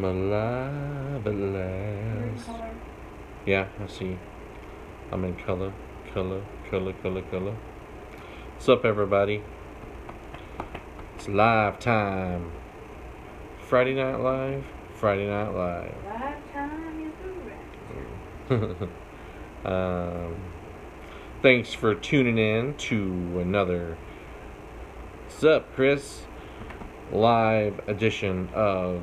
Alive at You're in last. color. Yeah, I see. I'm in color. What's up, everybody? It's live time. Friday Night Live. Lifetime is a wrap. Thanks for tuning in to another What's up, Chris? Live edition of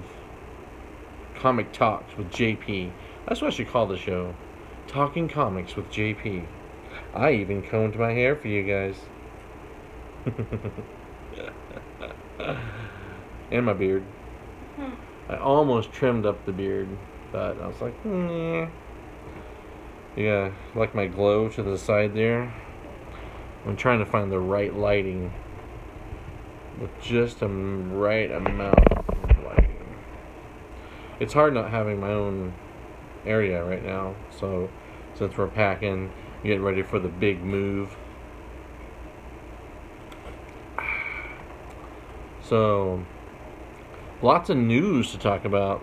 Comic Talks with JP. That's what I should call the show. Talking Comics with JP. I even combed my hair for you guys. And my beard. I almost trimmed up the beard, but I was like, nah. Yeah, like my glow to the side there. I'm trying to find the right lighting with just a right amount of lighting. It's hard not having my own area right now, so since we're packing, getting ready for the big move. So, lots of news to talk about.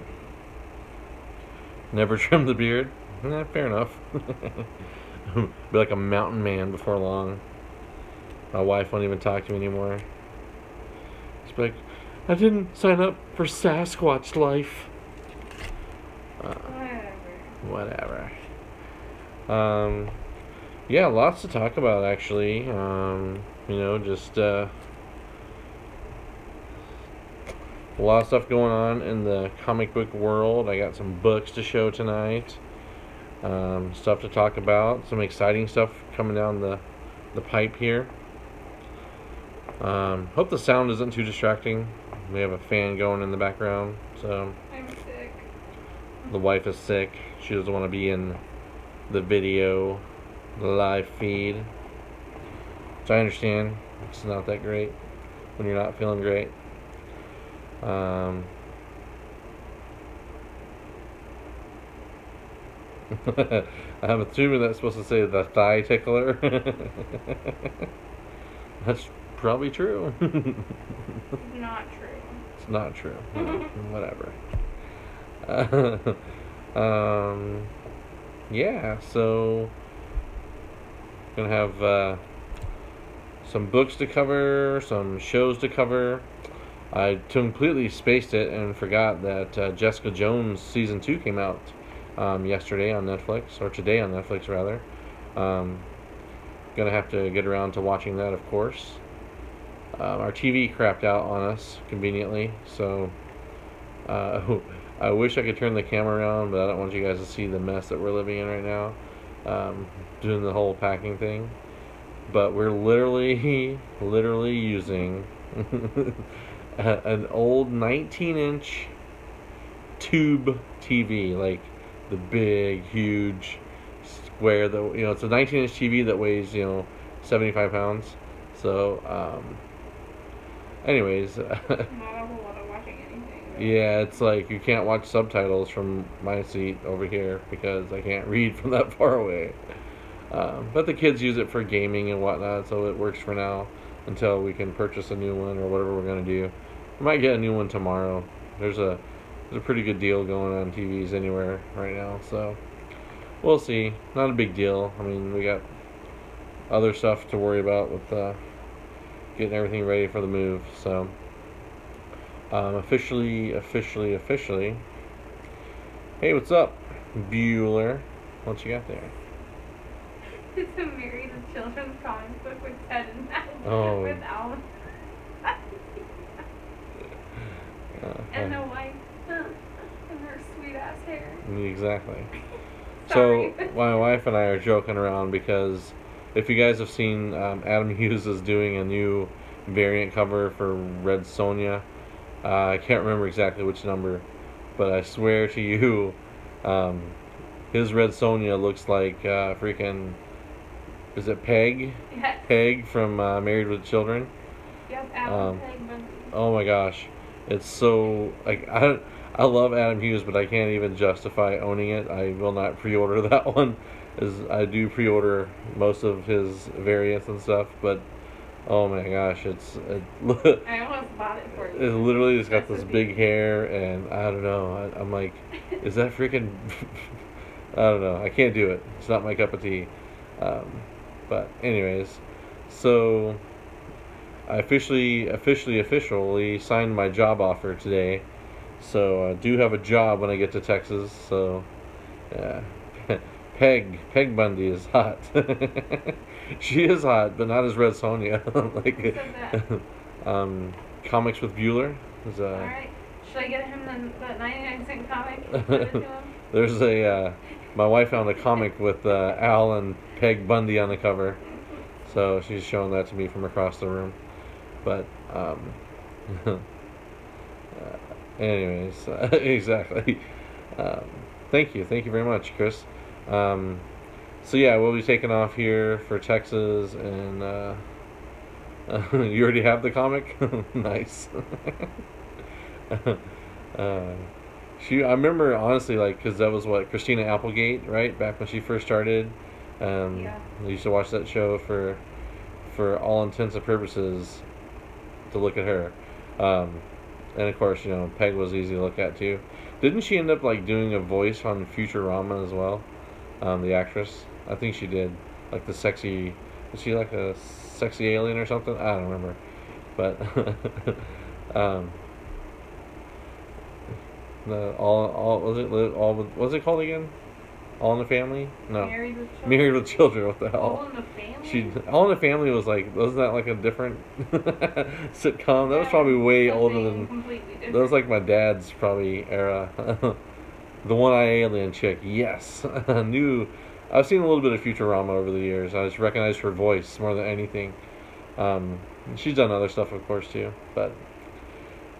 Never trim the beard? Fair enough. Be like a mountain man before long. My wife won't even talk to me anymore. She's like, I didn't sign up for Sasquatch life. Whatever. Yeah, lots to talk about actually. Just a lot of stuff going on in the comic book world. I got some books to show tonight. Stuff to talk about. Some exciting stuff coming down the pipe here. Hope the sound isn't too distracting. We have a fan going in the background, so I'm sick. the wife is sick. She doesn't want to be in the video, the live feed. Which I understand. It's not that great when you're not feeling great. I'm assuming that's supposed to say the thigh tickler. That's probably true. Not true. It's not true. Whatever. Yeah, so gonna have some books to cover, some shows to cover. I completely spaced it and forgot that Jessica Jones season 2 came out yesterday on Netflix, or today on Netflix rather. Gonna have to get around to watching that, of course. Our TV crapped out on us conveniently, so I wish I could turn the camera around, but I don't want you guys to see the mess that we're living in right now, doing the whole packing thing. But we're literally using an old 19-inch tube TV, like the big, huge square. It's a 19-inch TV that weighs 75 pounds. So, anyways, Not a whole lot of watching anything. yeah, it's like you can't watch subtitles from my seat over here because I can't read from that far away. But the kids use it for gaming and whatnot, so it works for now until we can purchase a new one or whatever we're gonna do. We might get a new one tomorrow. There's a pretty good deal going on TVs anywhere right now, so we'll see. Not a big deal. I mean, we got other stuff to worry about with getting everything ready for the move. So officially. Hey, what's up, Bueller? What you got there? It's a Married to Children's comic book with Ted and Matt. Oh. With Alan. And the wife. And her sweet ass hair. Exactly. Sorry. So my wife and I are joking around because if you guys have seen, Adam Hughes is doing a new variant cover for Red Sonja. I can't remember exactly which number, but I swear to you, his Red Sonja looks like freaking. Is it Peg? Yes. Peg from Married with Children. Yep, Alan Peg Bundy. Oh my gosh, it's so like I love Adam Hughes, but I can't even justify owning it. I will not pre-order that one, as I do pre-order most of his variants and stuff. But Oh my gosh, I almost bought it for it you. literally has got That's this the big thing. hair, and I don't know. I'm like, is that freaking? I don't know. I can't do it. It's not my cup of tea. Um, but anyways, so I officially signed my job offer today. So I do have a job when I get to Texas. So yeah, Peg Bundy is hot. She is hot, but not as Red Sonja. Who Like, said that? um, Comics with Bueller is Alright. Should I get him the 99-cent comic and send it to him? there's my wife found a comic with Al and Peg Bundy on the cover, so she's showing that to me from across the room. But anyways, exactly. Um, thank you very much, Chris. So yeah, we'll be taking off here for Texas, and you already have the comic. Nice. uh, I remember honestly, like, because that was what Christina Applegate, right? Back when she first started. Yeah. I used to watch that show for all intents and purposes to look at her. And of course, Peg was easy to look at too. Didn't she end up like doing a voice on Futurama as well? The actress, I think she did. Like the sexy, was she like a sexy alien or something? I don't remember, but um, the all was it called again? All in the Family? No. Married with Children. Married with Children. What the hell? All in the Family? All in the Family was like, wasn't that like a different sitcom? That was probably way older than. Completely different. That was like my dad's probably era. The One-Eye Alien chick. Yes, I've seen a little bit of Futurama over the years. I just recognized her voice more than anything. She's done other stuff, of course, too. But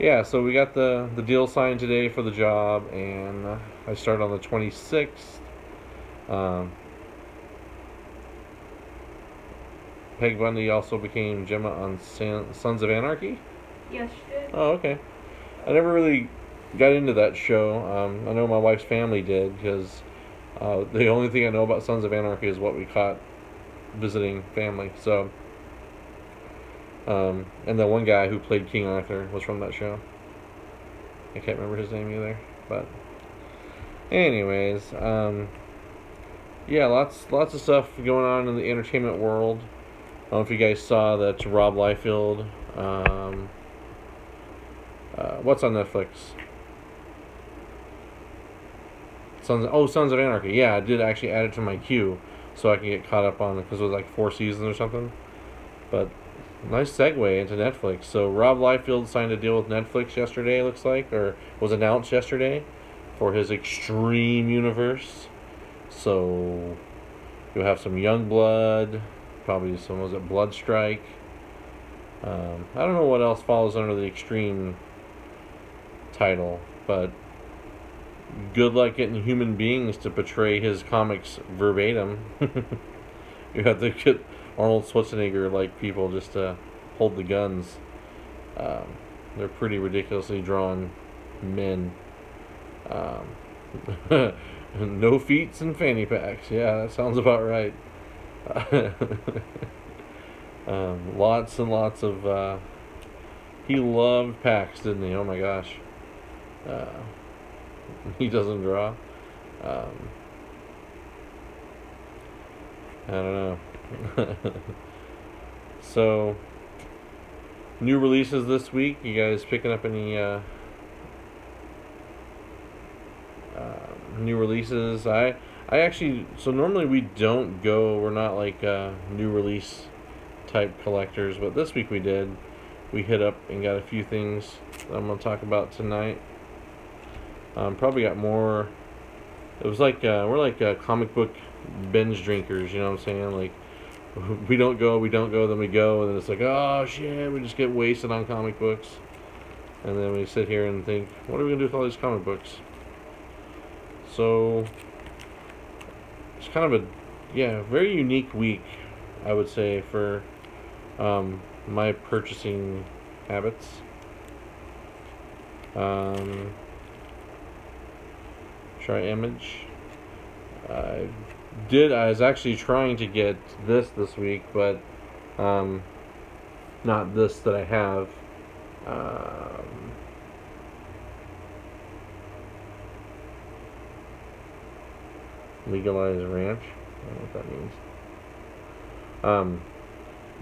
yeah, so we got the deal signed today for the job, and I start on the 26th. Peg Bundy also became Gemma on Sons of Anarchy. Yes, she did. Oh, okay. I never really got into that show. I know my wife's family did, because the only thing I know about Sons of Anarchy is what we caught visiting family. So, and the one guy who played King Arthur was from that show. I can't remember his name either. But anyways, yeah, lots of stuff going on in the entertainment world. I don't know if you guys saw that Rob Liefeld. What's on Netflix? Sons of Anarchy. Yeah, I did actually add it to my queue so I can get caught up on it, because it was like 4 seasons or something. But nice segue into Netflix. So Rob Liefeld signed a deal with Netflix yesterday, it looks like, or was announced yesterday, for his Extreme universe. So you'll have some Youngblood, probably some, was it Bloodstrike? I don't know what else follows under the Extreme title, but good luck getting human beings to portray his comics verbatim. You have to get Arnold Schwarzenegger like people just to hold the guns. They're pretty ridiculously drawn men. No feets and fanny packs. Yeah, that sounds about right. Lots and lots of. He loved packs, didn't he? Oh my gosh. He doesn't draw. I don't know. So, new releases this week. You guys picking up any new releases? I actually, so normally we don't go, we're not like new release type collectors, but this week we did. We hit up and got a few things that I'm going to talk about tonight. Probably got more. It was like we're like comic book binge drinkers, you know what I'm saying? Like, we don't go, then we go, and then it's like, oh shit, we just get wasted on comic books, and then we sit here and think, what are we gonna do with all these comic books? So it's kind of a very unique week, I would say, for my purchasing habits. Try image. I was actually trying to get this week, but not this that I have. Legalized Ranch. I don't know what that means.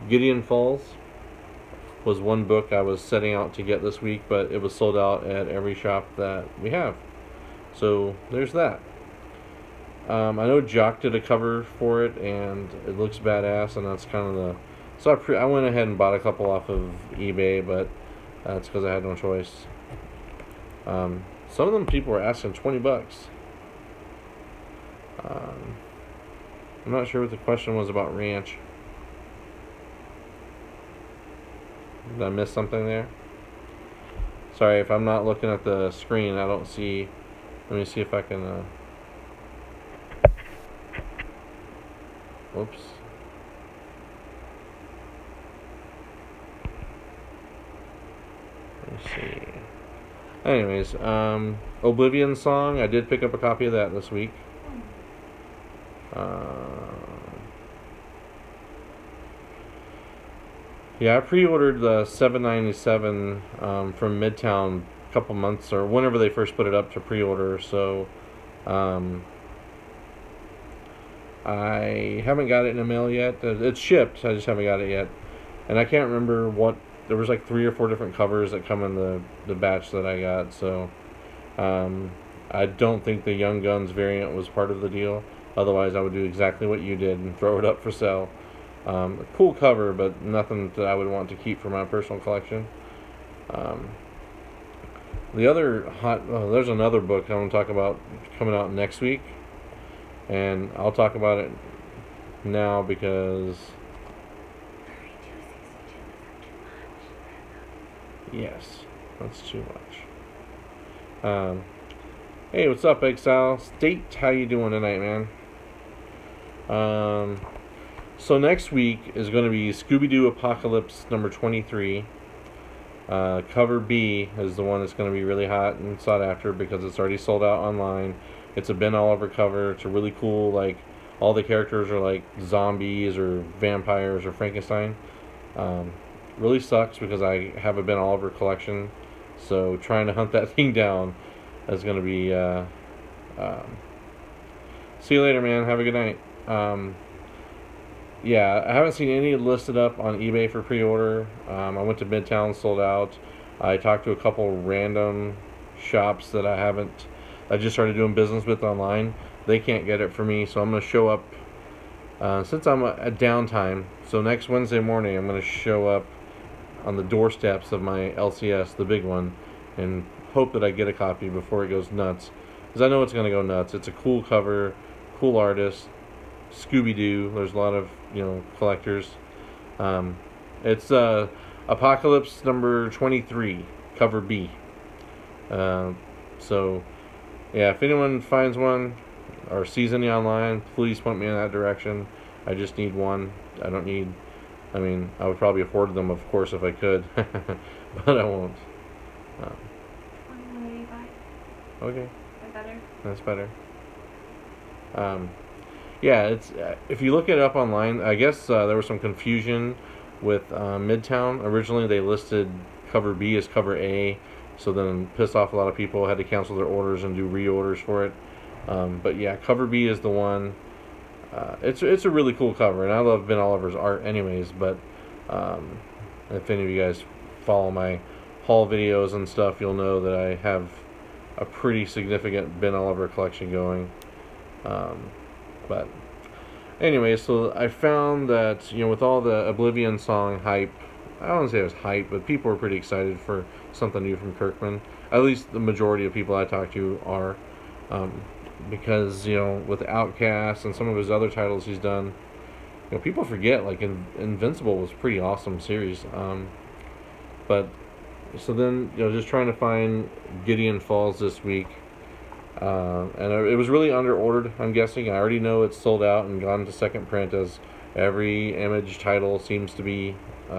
Gideon Falls was one book I was setting out to get this week, but it was sold out at every shop that we have. So there's that. I know Jock did a cover for it, and it looks badass, and that's kind of the... So I went ahead and bought a couple off of eBay, but that's because I had no choice. Some of them people were asking $20. I'm not sure what the question was about Ranch. Did I miss something there? Sorry, if I'm not looking at the screen, I don't see... Let me see if I can... Whoops. Let me see. Anyways, Oblivion Song, I did pick up a copy of that this week. Yeah, I pre-ordered the $7.97 from Midtown a couple months, or whenever they first put it up to pre-order, so I haven't got it in the mail yet. It's shipped, I just haven't got it yet. And I can't remember what... There was like 3 or 4 different covers that come in the batch that I got, so I don't think the Young Guns variant was part of the deal. Otherwise, I would do exactly what you did and throw it up for sale. A cool cover, but nothing that I would want to keep for my personal collection. The other there's another book I want to talk about coming out next week, and I'll talk about it now because yes, that's too much. Hey, what's up, Exile State? How you doing tonight, man? So next week is going to be Scooby Doo Apocalypse number 23. Cover B is the one that's going to be really hot and sought after because it's already sold out online. It's a Ben Oliver cover. It's a really cool, like, all the characters are like zombies or vampires or Frankenstein. Really sucks because I have a Ben Oliver collection, so trying to hunt that thing down is going to be... See you later, man. Have a good night. Yeah, I haven't seen any listed up on eBay for pre-order. I went to Midtown, sold out. I talked to a couple random shops that I just started doing business with online. They can't get it for me, so I'm going to show up, since I'm at downtime, so next Wednesday morning I'm going to show up on the doorsteps of my LCS, the big one, and hope that I get a copy before it goes nuts. Because I know it's going to go nuts. It's a cool cover, cool artist, Scooby Doo. There's a lot of, collectors. It's Apocalypse number 23, cover B. So, yeah, if anyone finds one or sees any online, please point me in that direction. I just need one. I would probably afford them, of course, if I could, but I won't. Okay. That's better. Yeah, it's if you look it up online, I guess there was some confusion with Midtown. Originally, they listed cover B as cover A, so then pissed off a lot of people, had to cancel their orders and do reorders for it. But yeah, cover B is the one. It's a really cool cover, and I love Ben Oliver's art anyways, but if any of you guys follow my haul videos and stuff, you'll know that I have a pretty significant Ben Oliver collection going. But anyway, so I found that, with all the Oblivion Song hype, I don't want to say it was hype, but people were pretty excited for something new from Kirkman. At least the majority of people I talk to are. Because, with Outcast and some of his other titles he's done, people forget, like, Invincible was a pretty awesome series. But, so then, just trying to find Gideon Falls this week. And it was really under-ordered, I'm guessing. I already know it's sold out and gone to second print, as every Image title seems to be,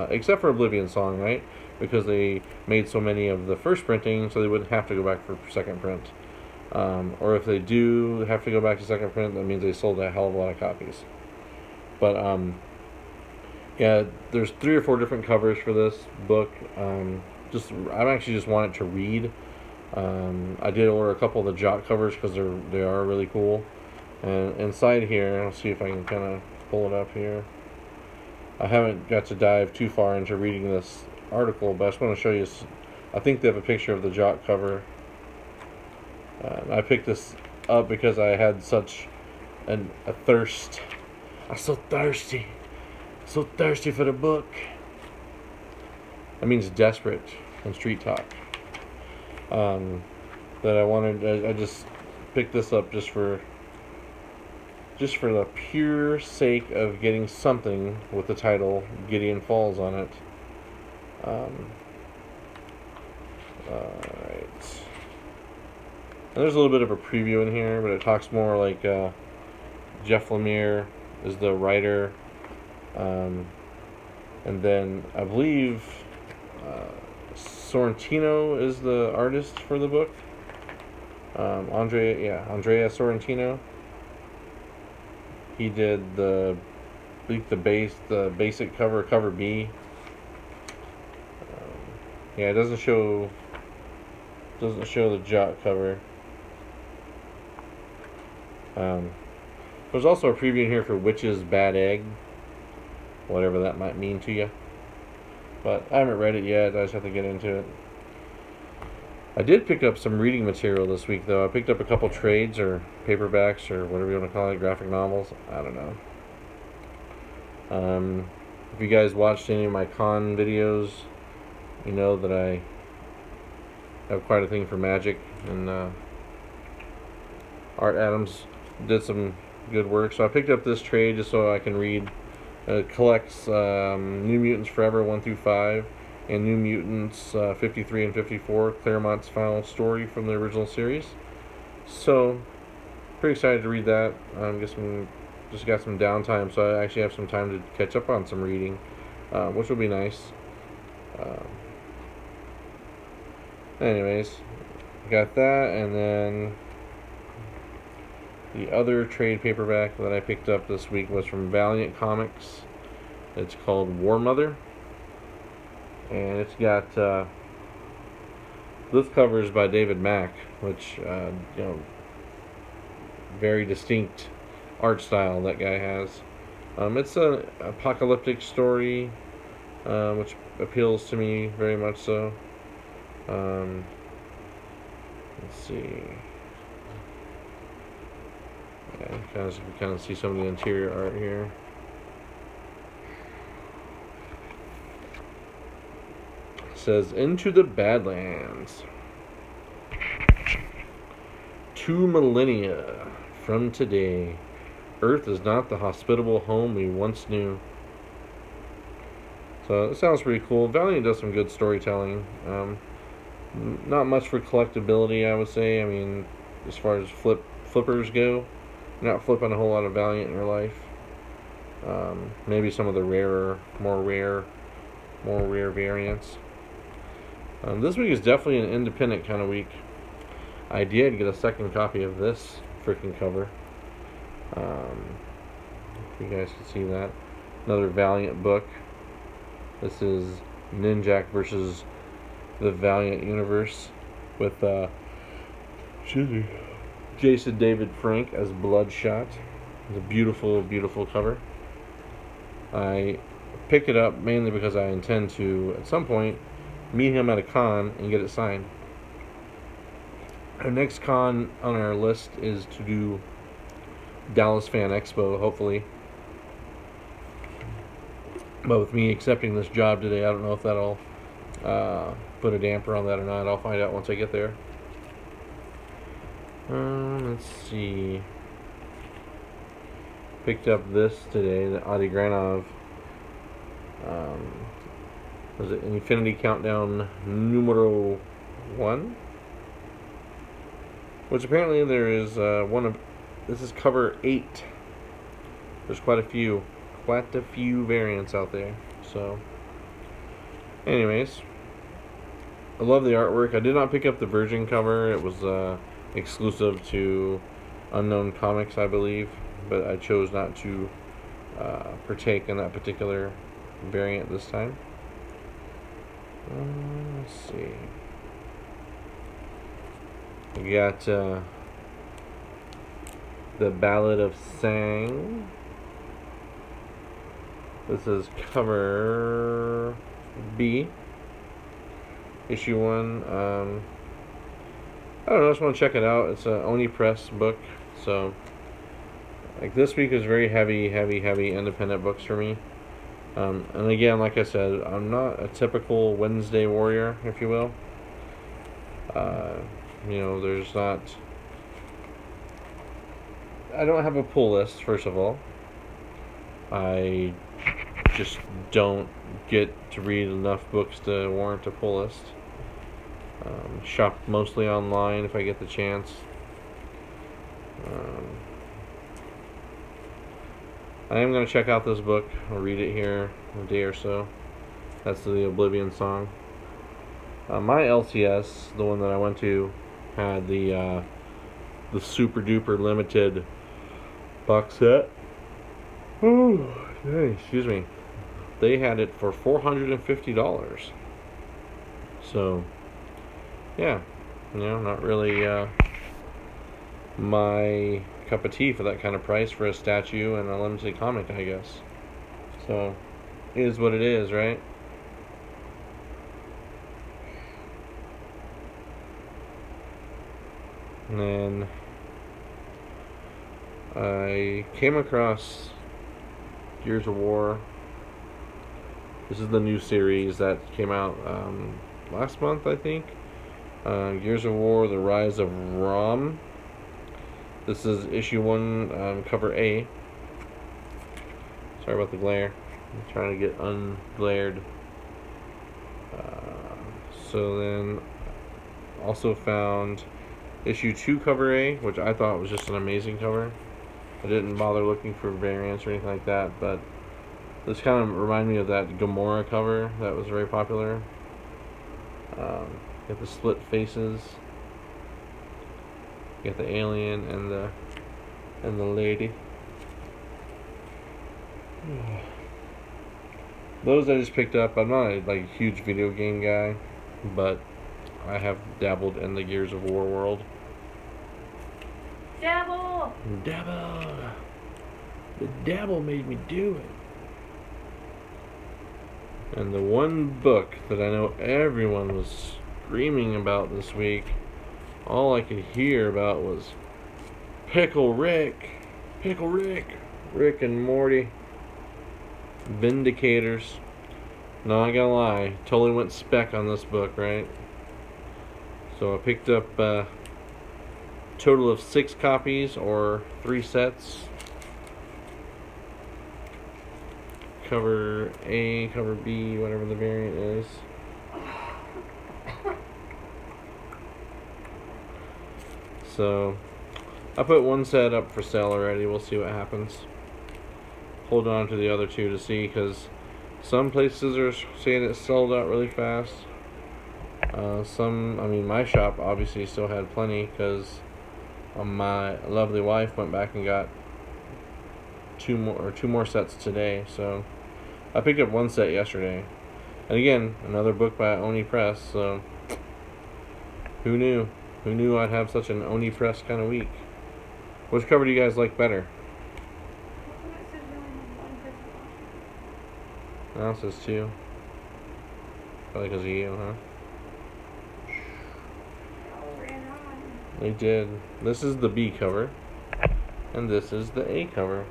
except for Oblivion Song, right? Because they made so many of the first printing, so they wouldn't have to go back for second print. Or if they do have to go back to second print, that means they sold a hell of a lot of copies. But, Yeah, there's 3 or 4 different covers for this book. I actually just wanted to read. I did order a couple of the Jock covers because they are really cool. And inside here, I'll see if I can kind of pull it up here. I haven't got to dive too far into reading this article, but I just want to show you. I think they have a picture of the Jock cover. I picked this up because I had such a thirst. I'm so thirsty. So thirsty for the book. That means desperate in street talk. That I just picked this up just for the pure sake of getting something with the title Gideon Falls on it. Alright. And there's a little bit of a preview in here, but it talks more like Jeff Lemire is the writer. And then I believe Sorrentino is the artist for the book. Andrea Sorrentino. He did the basic cover B. Yeah, it doesn't show the Jock cover. There's also a preview in here for Witch's Bad Egg, whatever that might mean to you. But I haven't read it yet. I just have to get into it. I did pick up some reading material this week, though. I picked up a couple trades or paperbacks or whatever you want to call it, graphic novels. I don't know. If you guys watched any of my con videos, you know that I have quite a thing for magic, and Art Adams did some good work. So I picked up this trade just so I can read. It collects New Mutants Forever 1 through 5 and New Mutants 53 and 54, Claremont's final story from the original series. So, pretty excited to read that. Just got some downtime, so I actually have some time to catch up on some reading, which will be nice. Anyways, got that, and then the other trade paperback that I picked up this week was from Valiant Comics. It's called War Mother, and it's got this cover is by David Mack, which very distinct art style that guy has. It's an apocalyptic story, which appeals to me very much so. Let's see. Yeah, you can kind of see some of the interior art here. It says, "Into the Badlands. 2 millennia from today, Earth is not the hospitable home we once knew." So it sounds pretty cool. Valiant does some good storytelling. Not much for collectability, I would say. I mean, as far as flippers go, you're not flipping a whole lot of Valiant in your life. Maybe some of the more rare variants. This week is definitely an independent kind of week. I did get a second copy of this freaking cover. If you guys can see that. Another Valiant book. This is Ninjak versus the Valiant Universe with Jason David Frank as Bloodshot. It's a beautiful, beautiful cover. I picked it up mainly because I intend to, at some point, meet him at a con and get it signed. Our next con on our list is to do Dallas Fan Expo, hopefully. But with me accepting this job today, I don't know if that'll put a damper on that or not. I'll find out once I get there. Let's see. Picked up this today, the Adi Granov. Was it Infinity Countdown numero 1? Which apparently there is this is cover 8. There's quite a few variants out there. So, anyways, I love the artwork. I did not pick up the Virgin cover. It was exclusive to Unknown Comics, I believe, but I chose not to partake in that particular variant this time. Let's see. We got the Ballad of Thing. This is cover B, issue 1. I don't know, I just want to check it out. It's a Oni Press book, so like this week is very heavy independent books for me. And again, like I said, I'm not a typical Wednesday warrior, if you will. You know, there's not... I don't have a pull list, first of all. I just don't get to read enough books to warrant a pull list. Shop mostly online if I get the chance. I am going to check out this book. I'll read it here in a day or so. That's the Oblivion Song. My LCS, the one that I went to, had the super duper limited box set. Oh, hey, excuse me. They had it for $450. So, yeah, you know, not really my cup of tea for that kind of price for a statue and a limited comic, I guess. So, it is what it is, right? And then I came across Gears of War. This is the new series that came out last month, I think. Gears of War, The Rise of Rom. This is issue 1, cover A. Sorry about the glare. I'm trying to get unglared. So then, also found issue 2, cover A, which I thought was just an amazing cover. I didn't bother looking for variants or anything like that, but this kind of reminded me of that Gamora cover that was very popular. Got the split faces. You got the alien and the lady. Those I just picked up. I'm not a huge video game guy, but I have dabbled in the Gears of War world. Dabble! Dabble! The dabble made me do it. And the one book that I know everyone was screaming about this week, all I could hear about was Pickle Rick, Rick and Morty, Vindicators. No, I gotta lie, totally went spec on this book, right? So I picked up a total of 6 copies, or 3 sets. Cover A, cover B, whatever the variant is. So I put one set up for sale already. We'll see what happens. Hold on to the other 2 to see, because some places are saying it's sold out really fast. My shop obviously still had plenty, because my lovely wife went back and got 2 more sets today. So I picked up 1 set yesterday, and again, another book by Oni Press. So who knew? Who knew I'd have such an Oni Press kind of week? Which cover do you guys like better? Now it says 2. Probably because of you, huh? They did. This is the B cover, and this is the A cover.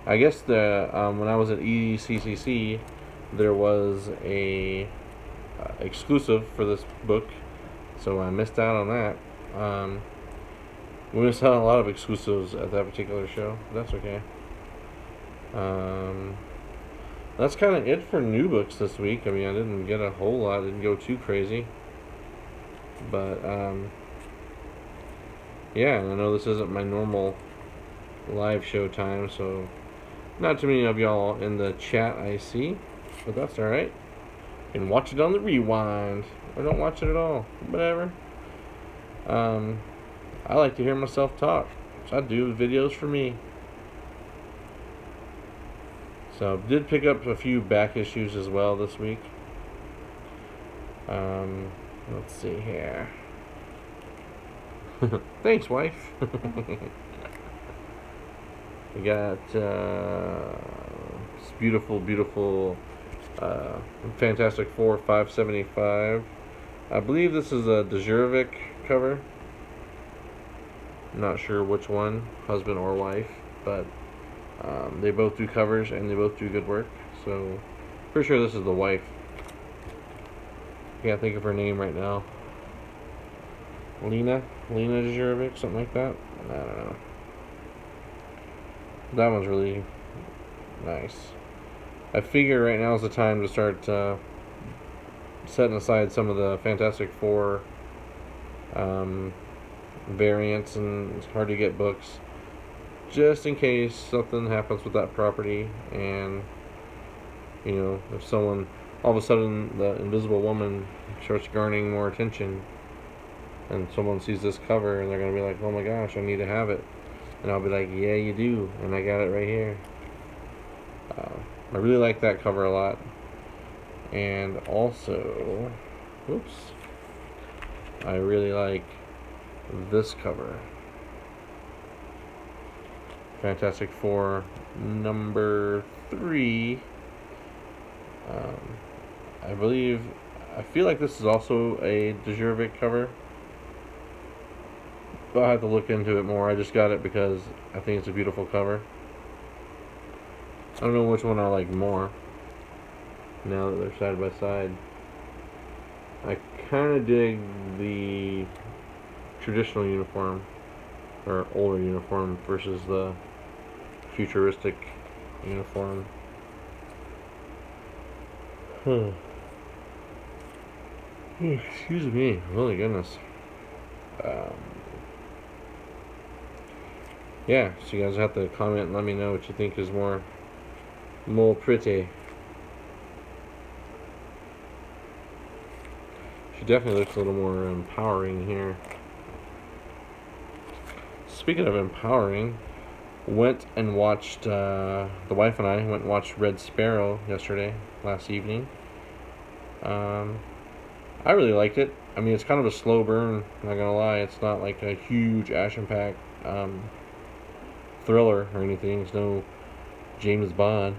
I guess when I was at ECCC, there was a exclusive for this book, so I missed out on that. We missed out on a lot of exclusives at that particular show. That's okay. That's kind of it for new books this week. I mean, I didn't get a whole lot. I didn't go too crazy. But, yeah, and I know this isn't my normal live show time, so not too many of y'all in the chat I see, but that's alright. You can watch it on the rewind, or don't watch it at all, whatever. I like to hear myself talk, so I do videos for me. So did pick up a few back issues as well this week. Let's see here. Thanks, wife. We got this beautiful Fantastic Four 575. I believe this is a Djurjevic cover. Not sure which one, husband or wife, but they both do covers and they both do good work. So, pretty sure this is the wife. Can't think of her name right now. Lena Djurjevic, something like that. I don't know. That one's really nice. I figure right now is the time to start setting aside some of the Fantastic Four variants and hard to get books, just in case something happens with that property, and you know, if someone all of a sudden the Invisible Woman starts garnering more attention, and someone sees this cover and they're gonna be like, "Oh my gosh, I need to have it," and I'll be like, "Yeah, you do," and I got it right here. I really like that cover a lot, and also, whoops, I really like this cover. Fantastic Four number 3. I feel like this is also a Djurjevic cover, but I have to look into it more. I just got it because I think it's a beautiful cover. I don't know which one I like more now that they're side by side. I kind of dig the traditional uniform, or older uniform, versus the futuristic uniform. Excuse me, holy goodness. Yeah, so you guys have to comment and let me know what you think is more pretty. She definitely looks a little more empowering here. Speaking of empowering, the wife and I went and watched Red Sparrow last evening. I really liked it. I mean, it's kind of a slow burn, not gonna lie. It's not like a huge action-packed thriller or anything. It's no James Bond.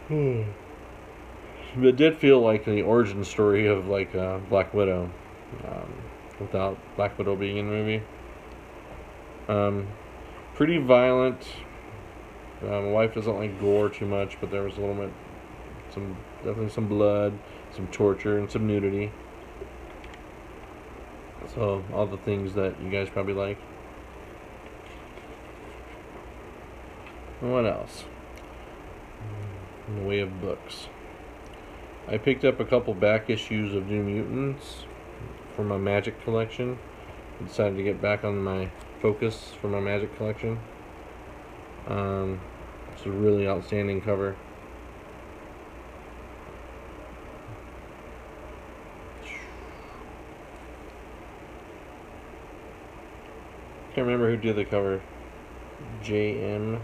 But it did feel like the origin story of like Black Widow, without Black Widow being in the movie. Pretty violent. My wife doesn't like gore too much, but there was a little bit, definitely some blood, some torture, and some nudity. So all the things that you guys probably like. What else? In the way of books, I picked up a couple back issues of New Mutants for my Magic collection. I decided to get back on my focus for my Magic collection. It's a really outstanding cover. Can't remember who did the cover. JM.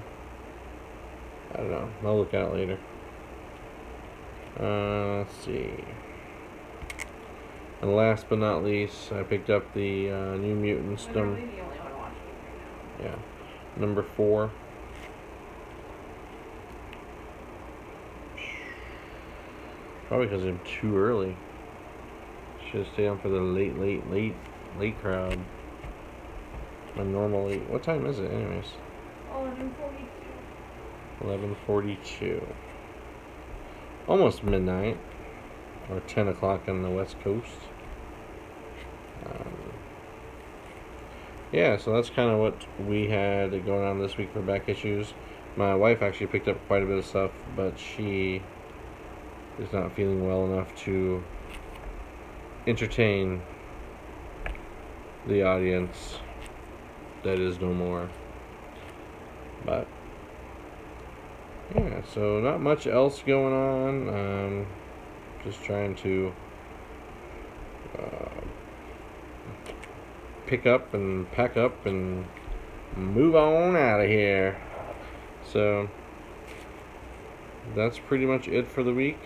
I don't know. I'll look at it later. Let's see. And last but not least, I picked up the New Mutants. Literally the only one watching it right now. Yeah, number 4. Probably because I'm too early. Should have stayed on for the late crowd. My normal late. What time is it, anyways? 11:42. 11:42. Almost midnight, or 10 o'clock on the West Coast. Yeah, so that's kind of what we had going on this week for back issues. My wife actually picked up quite a bit of stuff, but she is not feeling well enough to entertain the audience that is no more. But yeah, so not much else going on. Just trying to pick up and pack up and move on out of here. So that's pretty much it for the week.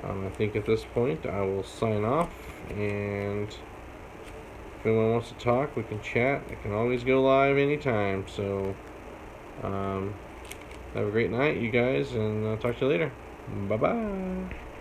I think at this point I will sign off, and if anyone wants to talk, we can chat. I can always go live anytime. So have a great night, you guys, and I'll talk to you later. Bye bye.